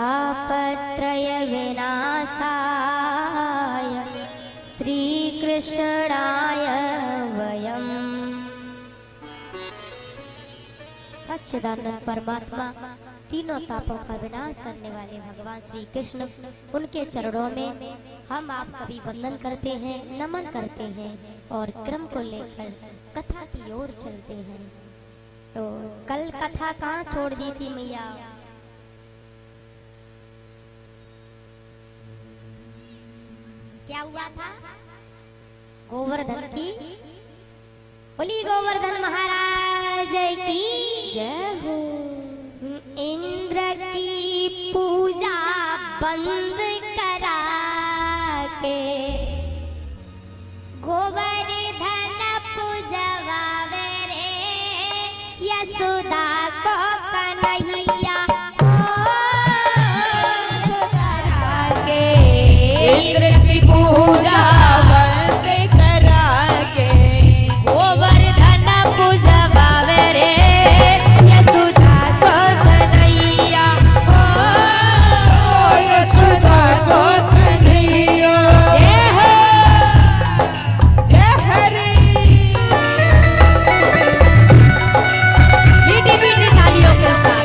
तापत्रय विनाशाय श्रीकृष्णाय वयम्। सच्चिदानंद परमात्मा तीनों तापों का विनाश करने वाले भगवान श्री कृष्ण, उनके चरणों में हम आप सभी वंदन करते हैं, नमन करते हैं और क्रम को लेकर कथा की ओर चलते हैं। तो कल कथा कहाँ छोड़ दी थी मैया? क्या हुआ था? गोवर्धन की, बोली गोवर्धन महाराज की जय हो। इंद्र की पूजा बंद करा के गोवर्धन पूजवावे रे यशोदा को कन्हैया करा के। इंद्र की पूजा बंद करा के गोवर्धन पूजवावे रे यशोदा को कन्हैया यशोदा को कन्हैया। जय हो जय हरि। मीठी मीठी तालियों के साथ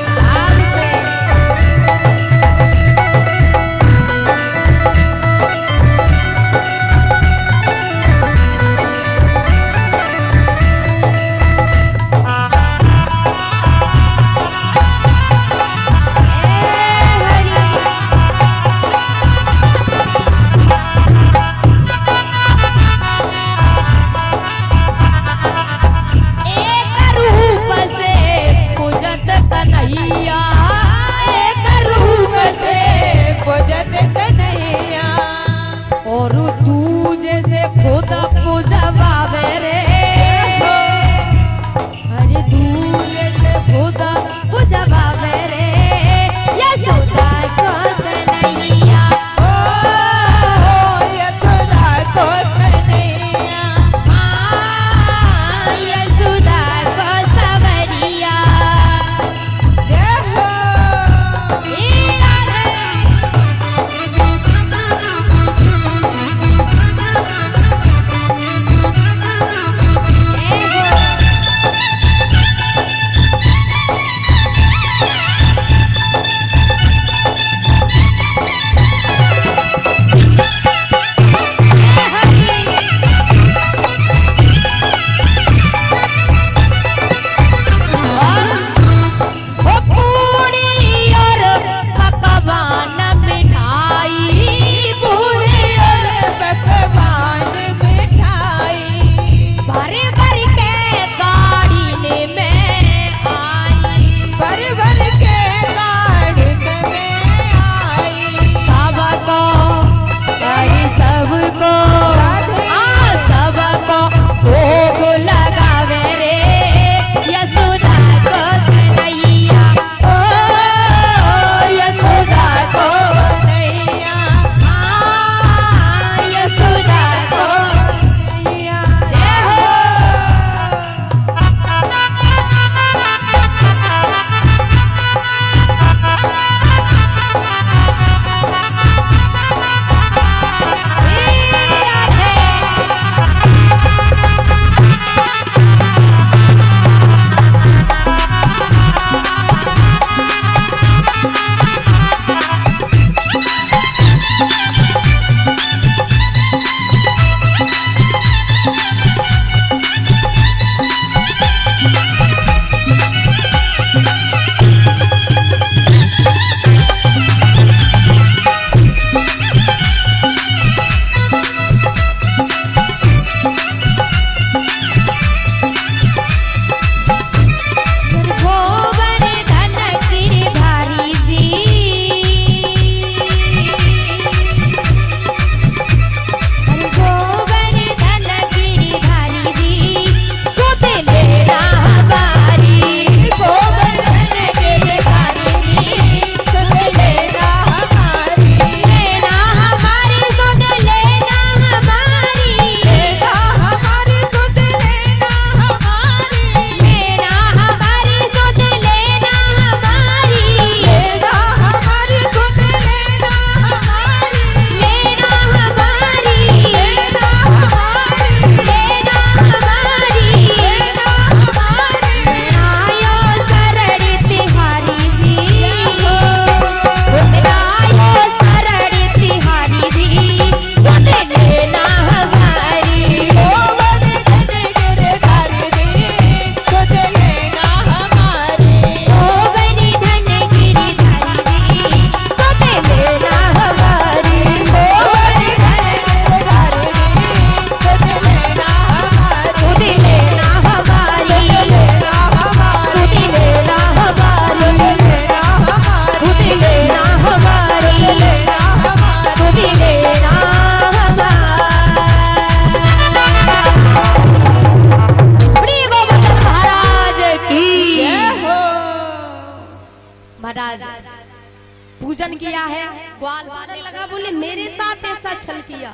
पूजन किया है, ग्वाल बालन लगा, बोले मेरे साथ ऐसा छल किया,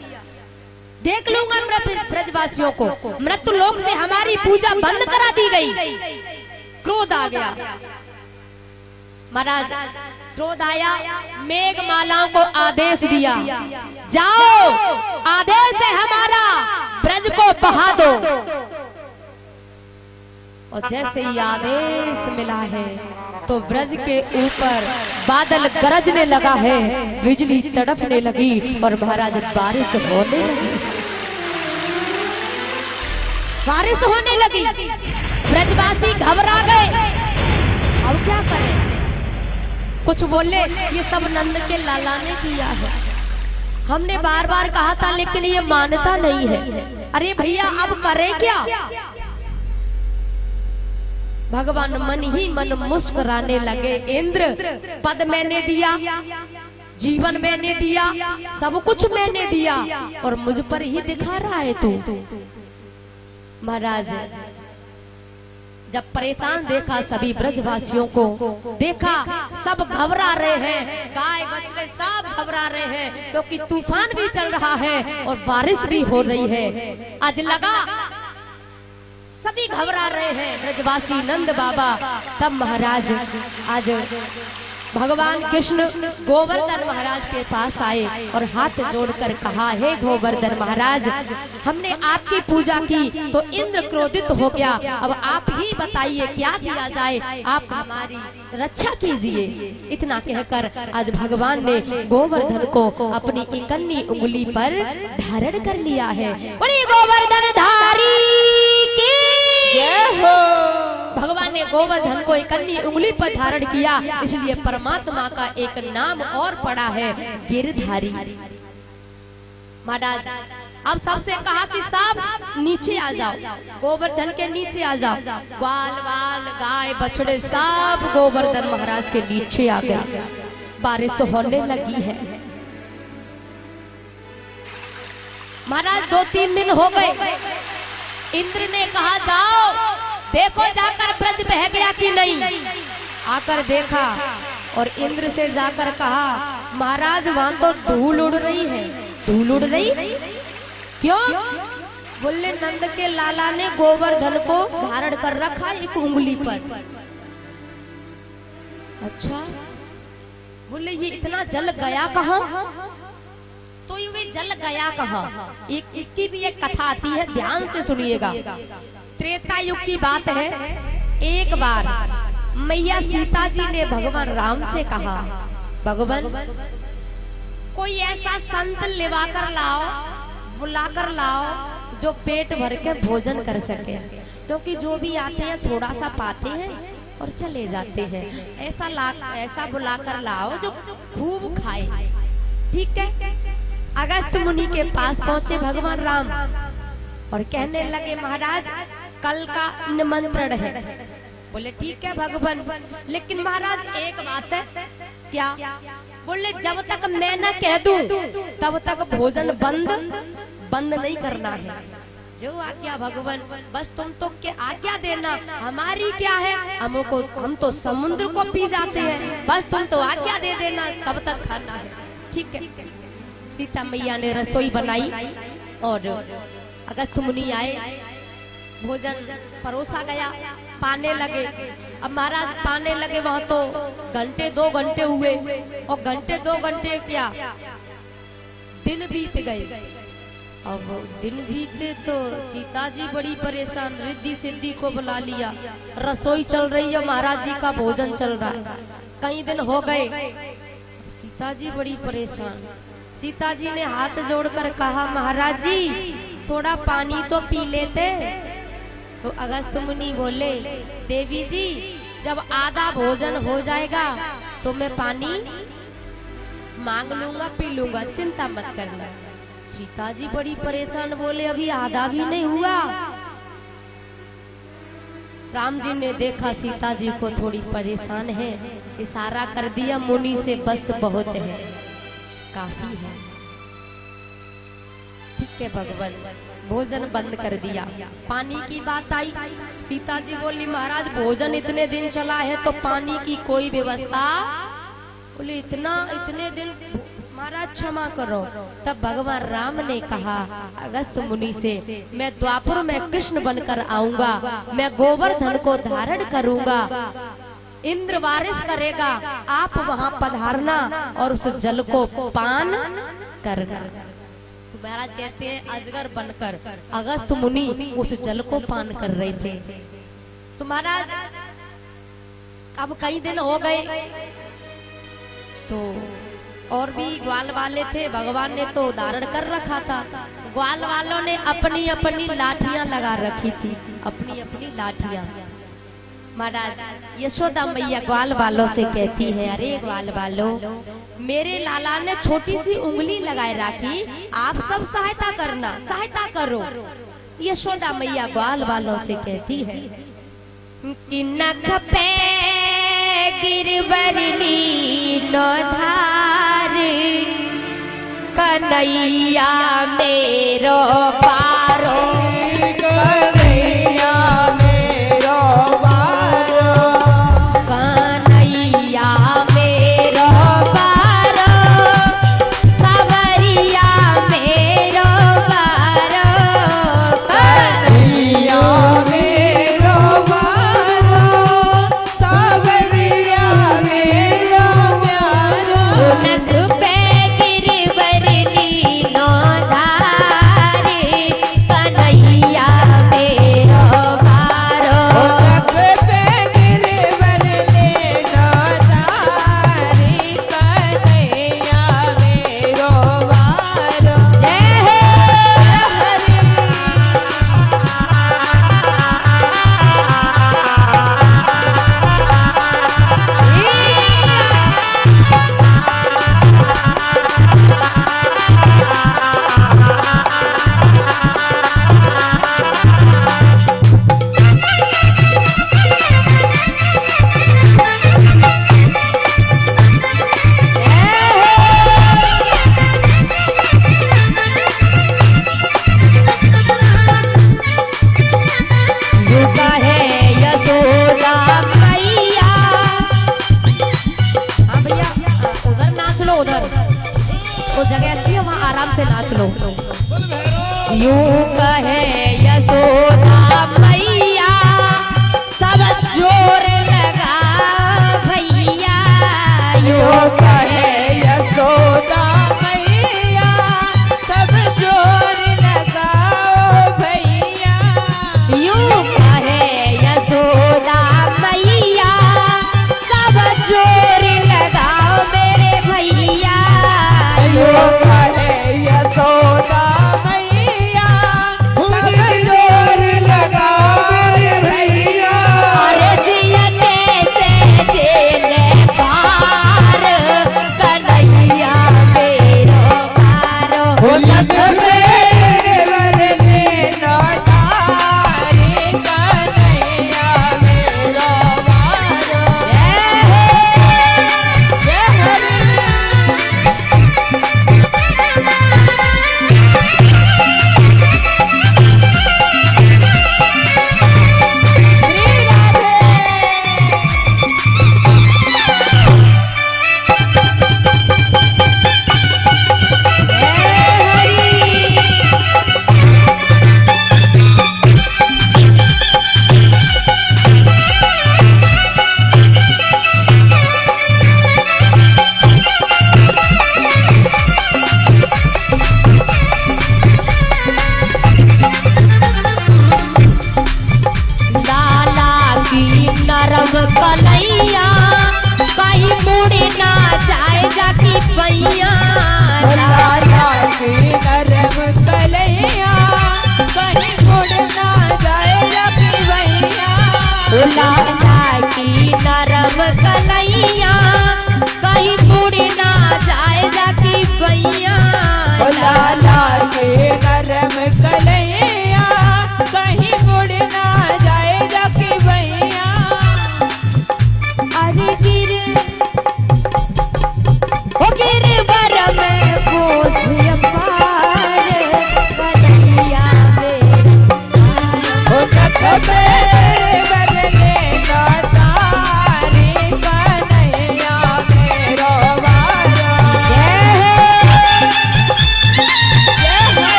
देख लूंगा ब्रजवासियों को। मृत्यु लोक से हमारी पूजा बंद करा दी गई। क्रोध आ गया महाराज, क्रोध आया, मेघमालाओं को आदेश दिया, जाओ आदेश है हमारा, ब्रज को बहा दो। और जैसे ही आदेश मिला है तो ब्रज के ऊपर बादल गरजने लगा है, बिजली तड़पने लगी और महाराज बारिश होने लगी, बारिश होने लगी। ब्रजवासी घबरा गए, अब क्या करें? कुछ बोले ये सब नंद के लाला ने किया है, हमने बार बार कहा था लेकिन ये मानता नहीं है। अरे भैया अब करें क्या? भगवान मन ही मन मुस्कुराने लगे। इंद्र, पद मैंने दिया, जीवन मैंने दिया, सब कुछ मैंने दिया और मुझ पर ही दिखा रहा है तू। महाराज जब परेशान देखा सभी ब्रजवासियों को, देखा सब घबरा रहे हैं, गाय बछड़े सब घबरा रहे हैं क्योंकि तूफान भी चल रहा है और बारिश भी हो रही है। आज लगा सभी घबरा रहे हैं ब्रजवासी नंद बाबा। तब महाराज आज भगवान कृष्ण गोवर्धन महाराज के पास आए और हाथ जोड़कर कहा, हे गोवर्धन महाराज, हमने आपकी पूजा की तो इंद्र क्रोधित हो गया, अब आप ही बताइए क्या किया जाए, आप हमारी रक्षा कीजिए। इतना कहकर आज भगवान ने गोवर्धन को अपनी इकन्नी उंगली पर धारण कर लिया है। बोलिए गोवर्धन धारी की जय हो। भगवान ने गोवर्धन को इकन्नी उंगली पर धारण किया, इसलिए परमात्मा का एक नाम और पड़ा है, गिरधारी। महाराज अब सबसे कहा कि सब नीचे आ जाओ, गोवर्धन के नीचे आ जाओ। ग्वाल वाल गाय बछड़े सब गोवर्धन महाराज के नीचे आ गए। बारिश होने लगी है। महाराज 2-3 दिन हो गए। इंद्र ने कहा जाओ देखो जाकर ब्रज बह गया कि नहीं। आकर देखा और इंद्र से जाकर कहा, महाराज वहां तो धूल उड़ रही है। धूल उड़ रही क्यों? बोले नंद के लाला ने गोवर्धन को धारण कर रखा एक उंगली पर। अच्छा, बोले ये इतना जल गया कहाँ? तो ये जल गया कहाँ? इसकी भी एक कथा आती है, ध्यान से सुनिएगा। त्रेता युग की बात है। एक बार मैया सीता जी ने भगवान राम से कहा, भगवान कोई ऐसा संत लिवाकर लाओ, बुलाकर लाओ जो पेट भर के भोजन कर सके, क्योंकि जो भी आते हैं थोड़ा सा पाते हैं और चले जाते हैं। ऐसा बुलाकर लाओ जो खूब खाए। ठीक है। अगस्त मुनि के पास पहुंचे भगवान राम और कहने लगे, महाराज कल का निमंत्रण है। बोले ठीक है भगवान, लेकिन महाराज एक बात है। क्या? बोले जब तक मैं न कह दूं तब तक भोजन बंद नहीं करना है। जो आज्ञा भगवान, बस तुम तो क्या आज्ञा देना, हमारी क्या है, हम तो समुद्र को पी जाते हैं, बस तुम तो आज्ञा दे देना, तब तक खाना है। ठीक है। सीता मैया ने रसोई बनाई और अगस्त मुनि आए, भोजन परोसा गया, पाने लगे। अब महाराज पाने लगे, वहां तो 2 घंटे हुए और 2 घंटे क्या दिन बीत गए। अब दिन बीते तो सीता जी बड़ी परेशान, रिद्धि सिद्धि को बुला लिया, रसोई चल रही है, महाराज जी का भोजन चल रहा है। कई दिन हो गए, सीता जी बड़ी परेशान। सीता जी ने हाथ जोड़कर कहा, महाराज जी थोड़ा पानी तो पी लेते। तो अगस्त मुनि बोले, देवी जी जब आधा भोजन हो जाएगा तो मैं पानी मांग लूंगा, पी लूंगा, चिंता मत करना। सीता जी बड़ी परेशान, बोले अभी आधा भी नहीं हुआ। राम जी ने देखा सीता जी को थोड़ी परेशान है, इशारा कर दिया, मुनि से बस बहुत है, काफी है। ठीक है भगवान, भोजन बंद कर दिया। पानी की बात आई, सीता जी बोली, महाराज भोजन इतने दिन चला है तो पानी की कोई व्यवस्था बोले इतने दिन महाराज क्षमा करो। तब भगवान राम ने कहा अगस्त मुनि से, मैं द्वापर में कृष्ण बनकर आऊंगा, मैं गोवर्धन को धारण करूंगा, इंद्र वारिस करेगा, आप वहां पधारना और उस जल को पान करना। तो महाराज कहते हैं अजगर बनकर अगस्त मुनि उस जल को पान कर रहे थे। तो महाराज अब कई दिन हो गए, तो और भी ग्वाल वाले थे, भगवान ने तो धारण कर रखा था। ग्वाल वालों ने अपनी अपनी लाठियां लगा रखी थी, अपनी अपनी लाठियां। महाराज यशोदा मैया ग्वाल वालों से कहती है, अरे ग्वाल वालों, मेरे लाला ने छोटी सी उंगली लगाए रखी, आप सब सहायता करना, सहायता करो। यशोदा मैया ग्वाल वालों से कहती है कि नख पे गिरवरली नोधार, कन्हैया मेरो पारो, कन्हैया मेरो बारो, कन्हैया मेरो पारो, सवरिया मेरो पारो, कन्हैया मेरो बारो, सावरिया मेरो प्यारो। नख पे गिरवरली नोधार, कन्हैया मेरो पारो, नख पे गिरवरली नोधारी, कन्हैया मेरो बारो। जय हो युगा है यशोदा मैया। हाँ भैया, उधर नाच लो, उधर वो जगह अच्छी है, वहाँ आराम से नाच लो। युग है यशोदा मैया, सब जोर लगा भैया। युग है यशोदा मैया, सब जोर लगाओ भैया। युग है यशोदा मैया, सब जोर लगाओ मेरे भैया। योग है यशोदा मैया, सब जोर लगाओ मेरे भैया। अरे दिया कैसे जेल पार,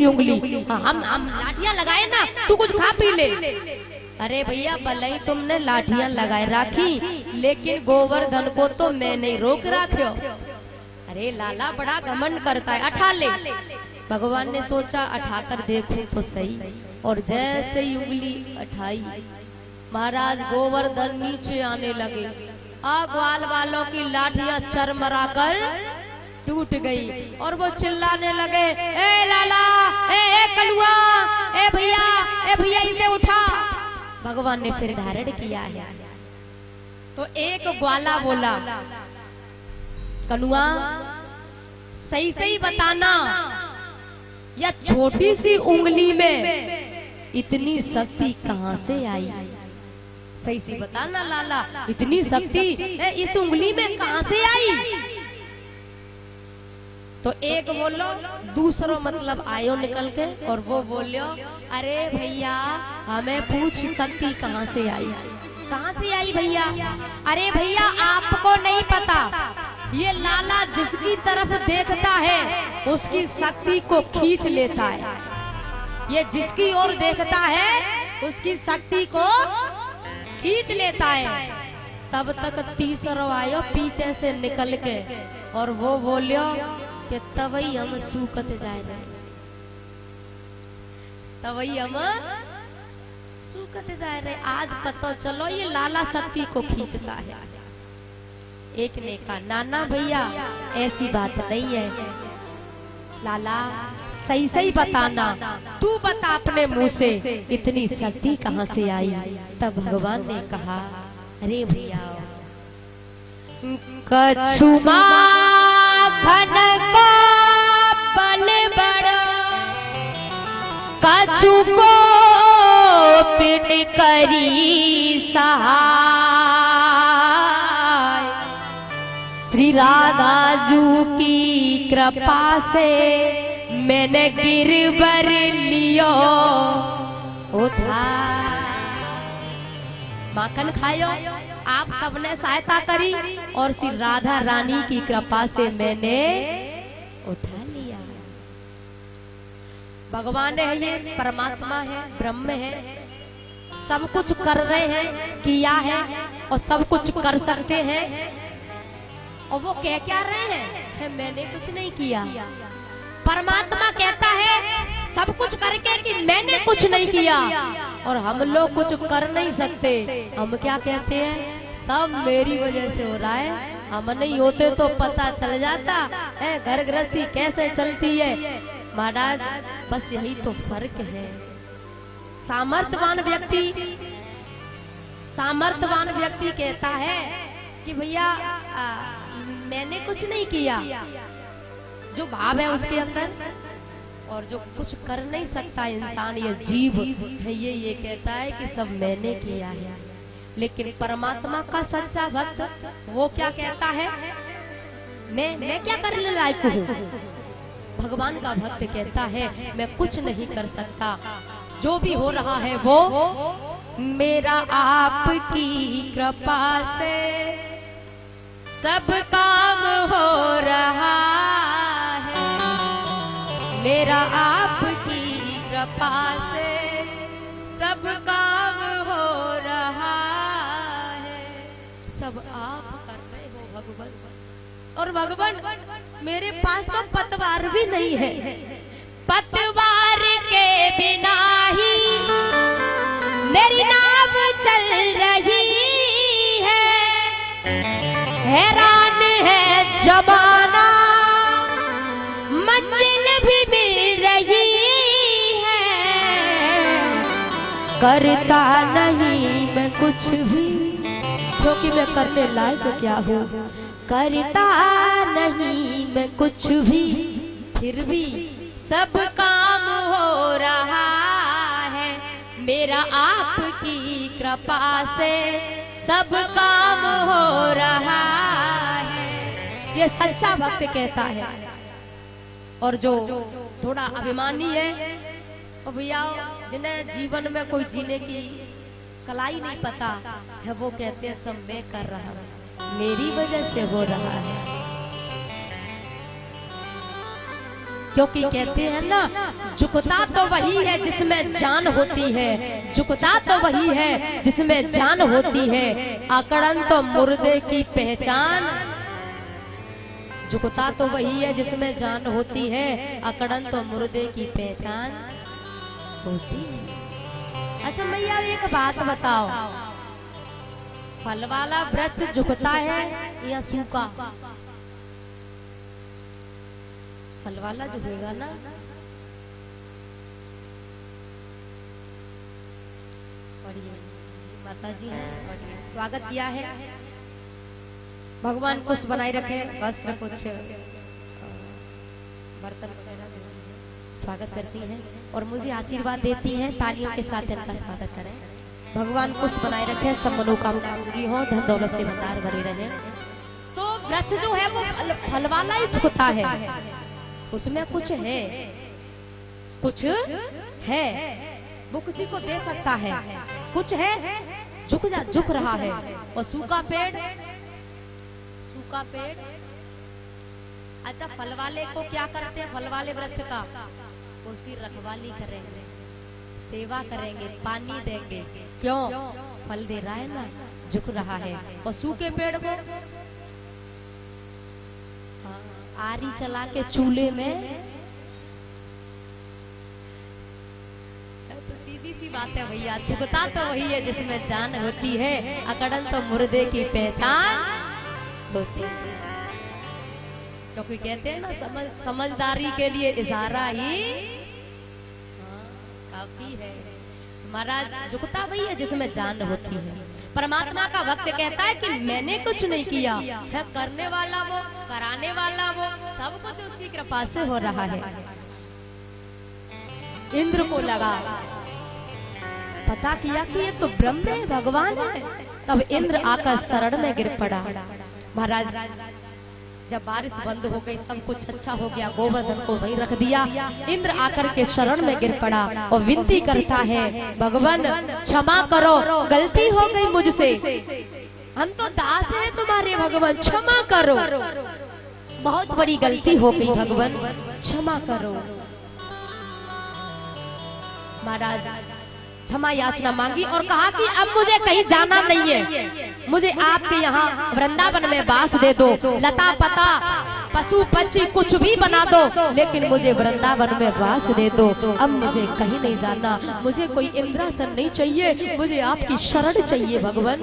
सी उंगली, हम लाठियां लगाए ना, तू कुछ खा पी ले। अरे भैया भले ही तुमने लाठियां लगाए राखी, लेकिन गोवर्धन को तो मैं नहीं रोक रखो। अरे लाला बड़ा घमंड करता है, उठा ले। भगवान ने सोचा उठाकर देखूं तो सही, और जैसे ही उंगली उठाई महाराज गोवर्धन नीचे आने लगे। ग्वाल वालों की लाठियां चरमरा कर टूट गई और वो चिल्लाने लगे, ए लाला, ए कलुआ, ए भैया इसे उठा। भगवान ने फिर धारण किया है। तो एक ग्वाला बोला, कलुआ सही सही बताना, या छोटी सी उंगली में इतनी शक्ति कहां से आई? सही सी बताना लाला, इतनी शक्ति इस उंगली में कहां से आई? तो एक बोलो, दूसरो मतलब आयो निकल के, और वो बोलो, अरे भैया हमें पूछ शक्ति कहां से आई? कहां से आई भैया? अरे भैया आपको नहीं पता, ये लाला जिसकी तरफ देखता है उसकी शक्ति को खींच लेता है। ये जिसकी ओर देखता है उसकी शक्ति को खींच लेता है। तब तक तीसरा आयो पीछे से निकल के, और वो बोलियो कि तवई हम सूखत जाए रहे, तवई हम सूखत जाए रहे। आज पता चलो ये लाला शक्ति को खींचता है। एक ने कहा, नाना भैया ऐसी बात नहीं है, लाला सही सही बताना, तू बता अपने मुंह से इतनी शक्ति कहां से आई? तब भगवान ने कहा, अरे भैया कछु माखन को बल बड़ा, कछु को पिन करी सहाय। श्री राधा जू की कृपा से मैंने गिरवर लियो उठा। माखन खायो, आप सबने सहायता करी, और श्री राधा रानी की कृपा से मैंने उठा लिया। भगवान है, ये परमात्मा है, ब्रह्म है, सब कुछ कर रहे हैं, किया है, और सब कुछ कर सकते हैं। और वो कह क्या रहे हैं? मैंने कुछ नहीं किया। परमात्मा कहता है सब कुछ करके कि मैंने कुछ नहीं किया, और हम लोग कुछ कर नहीं सकते। हम क्या कहते हैं? सब मेरी वजह से हो रहा है, हम नहीं होते तो पता चल जाता है घर गृहस्थी कैसे चलती है। महाराज बस यही तो फर्क है। सामर्थ्यवान व्यक्ति कहता है कि भैया मैंने कुछ नहीं किया, जो भाव है उसके अंदर, और जो कुछ कर नहीं सकता इंसान, ये जीव है, ये कहता है कि सब मैंने किया है। लेकिन परमात्मा का सच्चा भक्त वो क्या कहता है? मैं क्या करने लायक हूँ? भगवान का भक्त कहता है मैं कुछ नहीं कर सकता, जो भी हो रहा है वो मेरा आपकी कृपा से सब काम हो रहा है। मेरा आपकी कृपा से सब काम हो रहा है। सब आप कर रहे हो भगवान, और भगवान मेरे पास तो पतवार भी नहीं है। पतवार के बिना ही मेरी नाव चल रही है। हैरान है जमाना, मंजिल भी मिल रही है। करता नहीं मैं कुछ भी, क्योंकि मैं करने लायक क्या हूँ। करता नहीं मैं कुछ भी, फिर भी सब काम हो रहा है। मेरा आपकी कृपा से सब काम हो रहा है। ये सच्चा भक्त कहता है। और जो थोड़ा अभिमानी है, और भैया जिन्हें जीवन में कोई जीने की कला ही नहीं पता है, वो कहते हैं सब मैं कर रहा हूँ, मेरी वजह से हो रहा है। क्योंकि कहते हैं ना, झुकता तो वही है जिसमें जान होती है, झुकता तो वही है जिसमें जान होती है, अकड़न तो मुर्दे की पहचान। झुकता तो वही है जिसमें जान होती है, अकड़न तो मुर्दे की पहचान होती है। अच्छा मैया एक बात बताओ, फल वाला वृक्ष झुकता है या सूखा? फल वाला झुकेगा ना। पढ़िए, माता जी ने स्वागत किया है, भगवान कुछ बनाए रखे, वस्त्र कुछ बर्तन वगैरह स्वागत करती हैं और मुझे आशीर्वाद देती हैं। तालियों के साथ इनका स्वागत करें। भगवान कुछ बनाए रखे, सब मनोकामना पूरी हो, धन दौलत से भंडार भरे रहे। तो वृक्ष जो है वो फल वाला ही झुकता है, उसमें कुछ है, कुछ है, वो किसी को दे सकता है, कुछ है, झुक रहा है। और सूखा पेड़, सूखा पेड़, अच्छा फल वाले को क्या करते हैं? फल वाले वृक्ष का उसकी रखवाली करेंगे, सेवा करेंगे, पानी देंगे। क्यों? फल दे रहा है ना, झुक रहा है। और सूखे पेड़ को आरी चला के चूल्हे में, तो सीधी सी बात है भैया, झुकता तो वही है जिसमें जान होती है, अकड़न तो मुर्दे की पहचान होती है। क्योंकि कहते हैं ना, समझदारी के लिए इशारा ही काफी है। महाराज झुकता वही है जिसमें जान होती है। परमात्मा का भक्त कहता है कि मैंने कुछ नहीं किया है, करने वाला वो, कराने वाला वो, सब कुछ उसकी कृपा से हो रहा है। इंद्र को लगा, पता किया कि ये तो ब्रह्म है, भगवान है, तब इंद्र आकर शरण में गिर पड़ा। महाराज जब बारिश बंद हो गई, सब कुछ अच्छा हो गया, गोवर्धन को वहीं रख दिया। इंद्र आकर के शरण में गिर पड़ा और विनती करता है, भगवान क्षमा करो, गलती हो गई मुझसे, हम तो दास हैं तुम्हारे, भगवान क्षमा करो, बहुत बड़ी गलती हो गई, भगवान क्षमा करो। महाराज क्षमा याचना मांगी और कहा कि अब मुझे कहीं जाना नहीं है, मुझे आपके यहाँ वृंदावन में वास दे दो, लता पता पशु पंछी कुछ भी बना दो, लेकिन मुझे वृंदावन में वास दे दो। अब मुझे कहीं नहीं जाना, मुझे कोई इंद्रासन नहीं चाहिए, मुझे आपकी शरण चाहिए भगवान।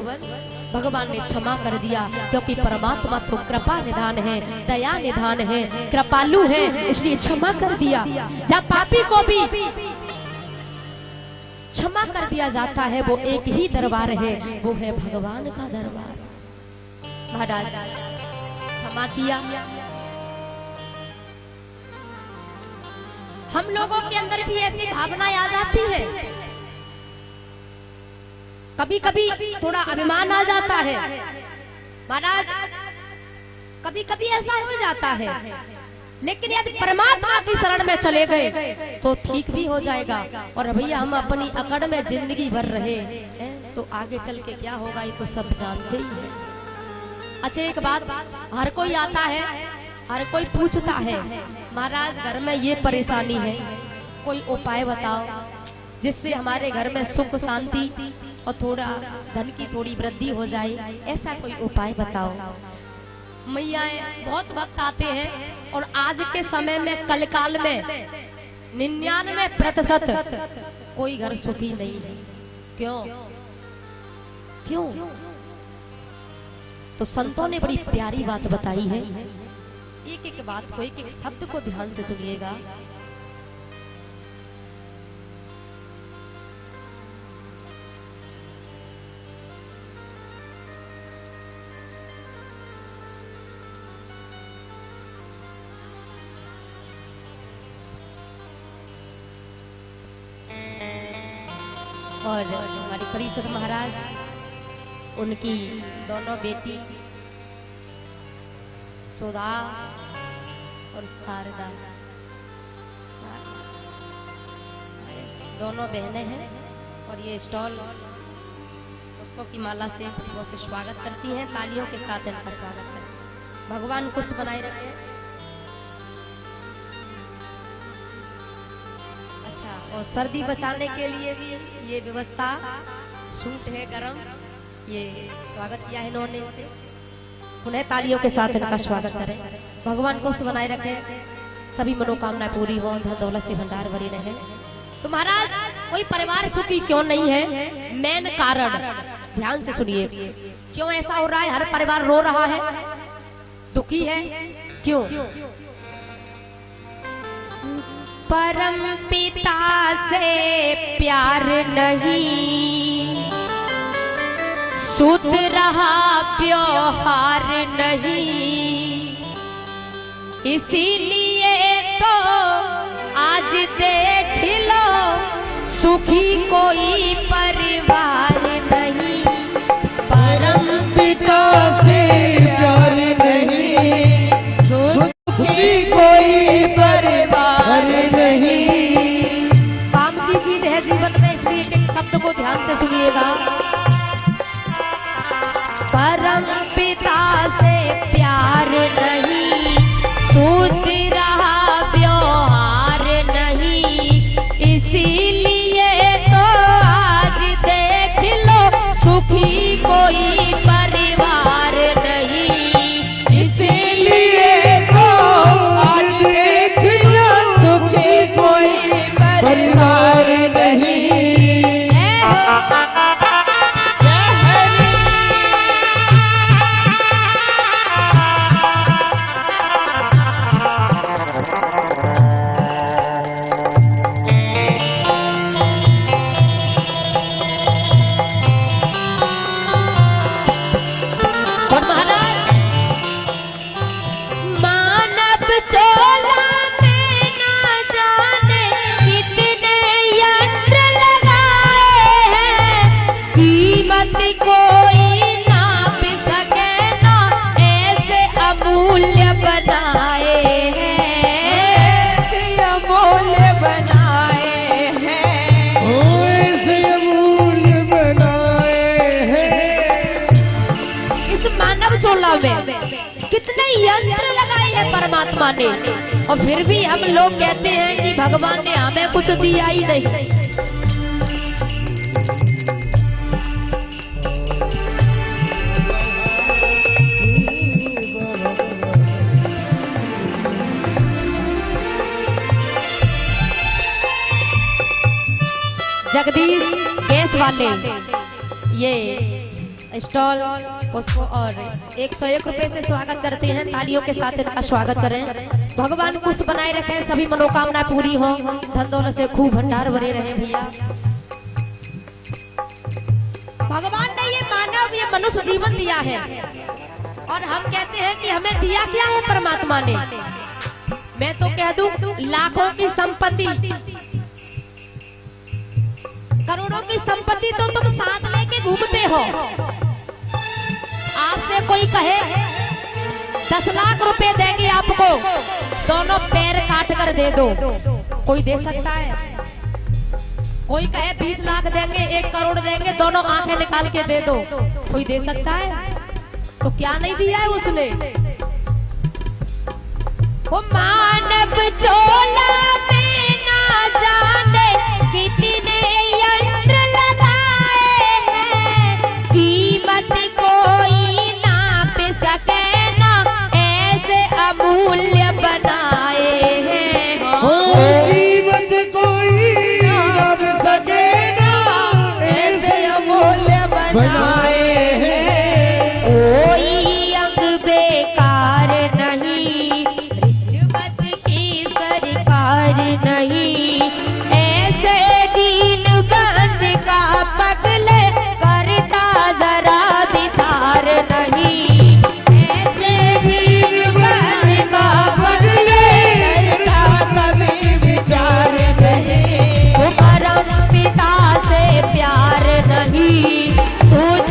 भगवान ने क्षमा कर दिया, क्योंकि परमात्मा तो कृपा निधान है, दया निधान है, कृपालु है, इसलिए क्षमा कर दिया। जब पापी को भी क्षमा कर दिया जाता है, वो एक ही दरबार है, वो है भगवान का दरबार। महाराज क्षमा किया। हम लोगों के अंदर भी ऐसी भावनाएं आ जाती है, कभी कभी थोड़ा अभिमान आ जाता है। महाराज कभी कभी ऐसा हो जाता है, लेकिन यदि परमात्मा की शरण में चले गए तो ठीक भी हो जाएगा। और भैया हम अपनी अकड़ में जिंदगी भर रहे हैं तो आगे चल के क्या होगा ये तो सब जानते ही हैं। अच्छा एक बात, हर कोई आता है, हर कोई पूछता है, महाराज घर में ये परेशानी है, कोई उपाय बताओ जिससे हमारे घर में सुख शांति और थोड़ा धन की थोड़ी वृद्धि हो जाए, ऐसा कोई उपाय बताओ। मैयाएं बहुत वक्त आते हैं और आज के समय में कलकाल में 99% कोई घर सुखी नहीं है। क्यों? क्यों? तो संतों ने बड़ी प्यारी बात बताई है। एक एक बात को, एक एक शब्द को ध्यान से सुनिएगा। और हमारी परिषद महाराज, उनकी दोनों बेटी सुधा और शारदा, दोनों बहनें हैं और ये स्टॉल पुष्पों की माला से पुष्पों से स्वागत करती हैं। तालियों के साथ इनका स्वागत करें। भगवान कुछ बनाए रखे। और सर्दी बचाने के लिए भी ये व्यवस्था, सूट है गरम, ये स्वागत किया है इन्होंने। उन्हें तालियों के साथ इनका स्वागत करें। भगवान को बनाए रखे, सभी मनोकामनाएं पूरी हो, धन दौलत से भंडार भरी रहे। तो महाराज कोई परिवार सुखी क्यों नहीं है? मेन कारण ध्यान से सुनिए, क्यों ऐसा हो रहा है? हर परिवार रो रहा है, दुखी है, क्यों? परम पिता से प्यार नहीं, शुद्ध रहा व्यवहार नहीं, इसीलिए तो आज देख लो सुखी कोई परिवार नहीं। परम पिता से प्यार नहीं, सुखी कोई परिवार नहीं। काम की चीज है जीवन में, इसलिए एक शब्द को ध्यान से सुनिएगा। परम पिता से प्यार नहीं, शुद्ध रहा व्यवहार नहीं, इसीलिए तो आज देख लो सुखी कोई परिवार नहीं, इसीलिए तो आज देख लो सुखी कोई परिवार नहीं। कोई नाप सके ना ऐसे अमूल्य बनाए हैं, ऐसे अमूल्य बनाए हैं, ऐसे अमूल्य बनाए हैं। इस मानव चोला में कितने यंत्र लगाए हैं परमात्मा ने, और फिर भी हम लोग कहते हैं कि भगवान ने हमें कुछ दिया ही नहीं। जगदीश गैस वाले ये स्टॉल उसको और 101 रुपए से स्वागत करते हैं। तालियों के साथ इनका स्वागत करें। भगवान खुश बनाए रखें, सभी मनोकामना पूरी हो, धन दौलत से खूब भंडार भरे रहे भैया। भगवान ने ये मानव, ये मनुष्य जीवन दिया है, और हम कहते हैं कि हमें दिया क्या है परमात्मा ने। मैं तो कह दूं लाखों की संपत्ति, करोड़ों की संपत्ति तो तुम साथ लेके घूमते हो। आपसे कोई कहे 10 लाख रुपए देंगे आपको, दोनों पैर काट कर दे दो, कोई दे सकता है? कोई कहे 20 लाख देंगे, 1 करोड़ देंगे, दोनों आंखें निकाल के दे दो, कोई दे सकता है? तो क्या नहीं दिया है उसने? वो मानव चोला में ना जाने कितने यंत्र लगाए हैं, कीमत कोई नाप सके ना ऐसे अमूल्य बनाए हैं। कीमत कोई नाप सके ना ऐसे अमूल्य बनाए हैं। कोई अंग बेकार नहीं, रिश्वत की सरकार नहीं, ऐसे दीन बंद का पगले करता जरा विचार नहीं, ऐसे दीन बंद का पगले करता कभी विचार नहीं। वो परम पिता से प्यार नहीं, सोच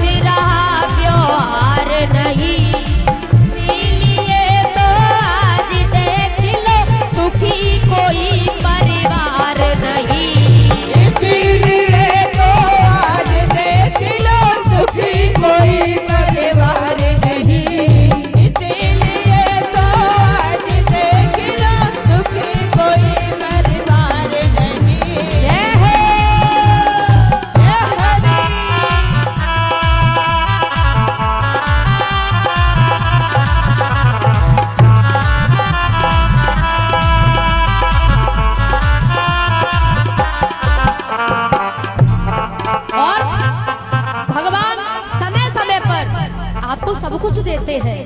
आपको सब कुछ देते हैं।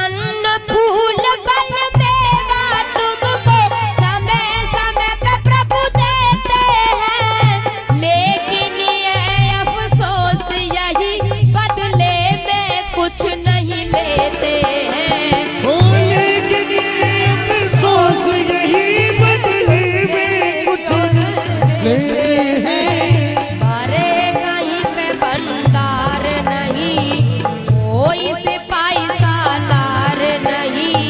अन्न फूल फल मेवा तुमको समय समय पे प्रभु देते हैं, लेकिन ये अफसोस यही बदले में कुछ नहीं लेते हैं। लेकिन ये अफसोस यही बदले में कुछ लेते हैं। अरे कहीं पे भंडार नहीं, कोई सिपाही सालार नहीं,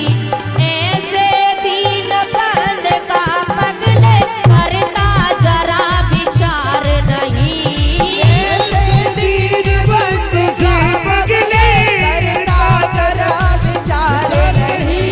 ऐसे दीन बंद का बदले करता जरा विचार नहीं। ऐसे दीन बंद सा बदले करता जरा विचार नहीं।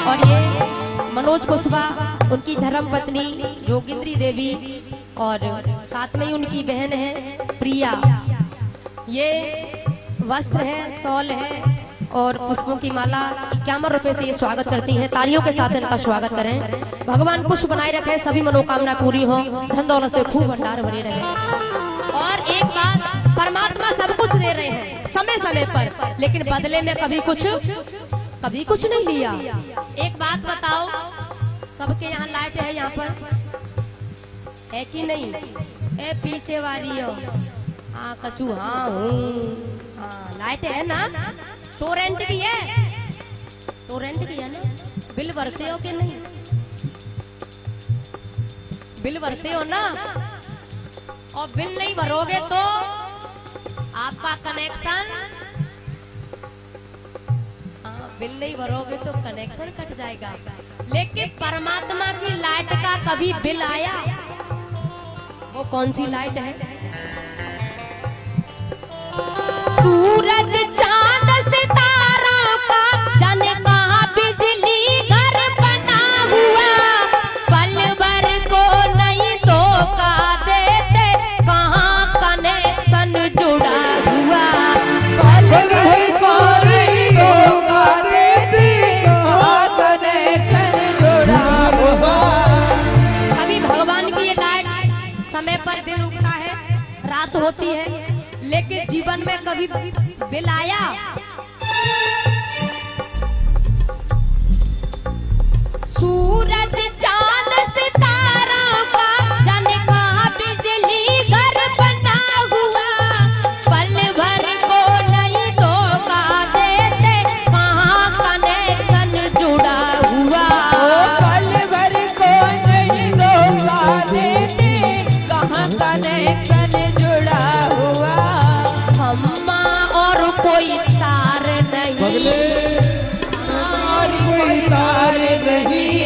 और ये मनोज कुशवाहा, उनकी धर्म पत्नी जोगिंद्री देवी और साथ में ही उनकी बहन है प्रिया। ये वस्त्र है, शॉल है और पुष्पों की माला 51 रुपए से ये स्वागत करती हैं। तालियों के साथ इनका स्वागत करें। भगवान खुश बनाए रखे, सभी मनोकामना पूरी हो, धन दौलत से खूब भंडार भरे रहे। और एक बात, परमात्मा सब कुछ दे रहे हैं समय समय पर, लेकिन बदले में कभी कुछ नहीं लिया। एक बात बताओ, सबके यहाँ लाइट है, यहाँ पर है कि नहीं? ए पीछे वाली हो, हाँ कचू, हाँ हूँ, हाँ लाइट है ना? टोरेंट की है, टोरेंट की है ना? बिल भरते हो कि नहीं? बिल भरते हो ना? और बिल नहीं भरोगे तो आपका कनेक्शन, बिल नहीं भरोगे तो कनेक्शन कट जाएगा। लेकिन परमात्मा की लाइट का कभी बिल आया? वो कौन सी लाइट है? सूरज चांद सितारों का जाने कहाँ बिजली घर बना हुआ, पल भर को नहीं धोखा देते, कहाँ कनेक्शन जुड़ा हुआ। पल भर को नहीं धोखा देते, कहाँ कनेक्शन जुड़ा हुआ। कभी भगवान की ये लाइट समय पर दिन उगता है, रात होती है, लेकिन जीवन में कभी बिल आया? सूरज चांद सितारों का जाने कहाँ बिजली घर बना हुआ, पल भर को नहीं धोखा देते, कहाँ कनेक्शन जुड़ा हुआ। पल भर को नहीं धोखा देते, कहाँ कनेक्शन जुड़ा हुआ। अम्मा और कोई तार नहीं, और कोई तार नहीं,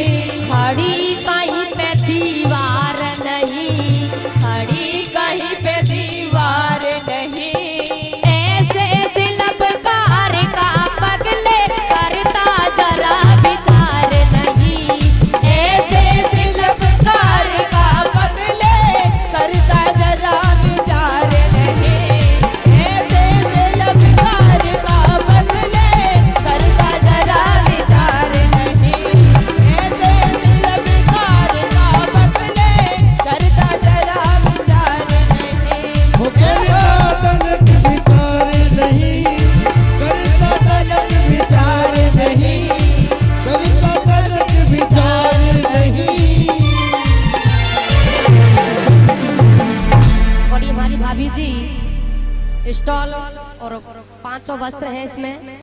खड़ी कहीं पे दीवार नहीं, खड़ी कहीं पे दीवार नहीं। ऐसे शिल्पकार का बदले करता जरा विचार नहीं, ऐसे शिल्पकार का बदले करता जरा विचार नहीं। ऐसे शिल्पकार का बदले करता जरा विचार नहीं। ऐसे शिल्पकार का बदले करता जरा विचार नहीं। वो करता तनक विचार नहीं, करता तनक विचार नहीं, करता तनक विचार नहीं। और ये हमारी भाभी जी स्टॉल और 500 वस्त्र है इसमें।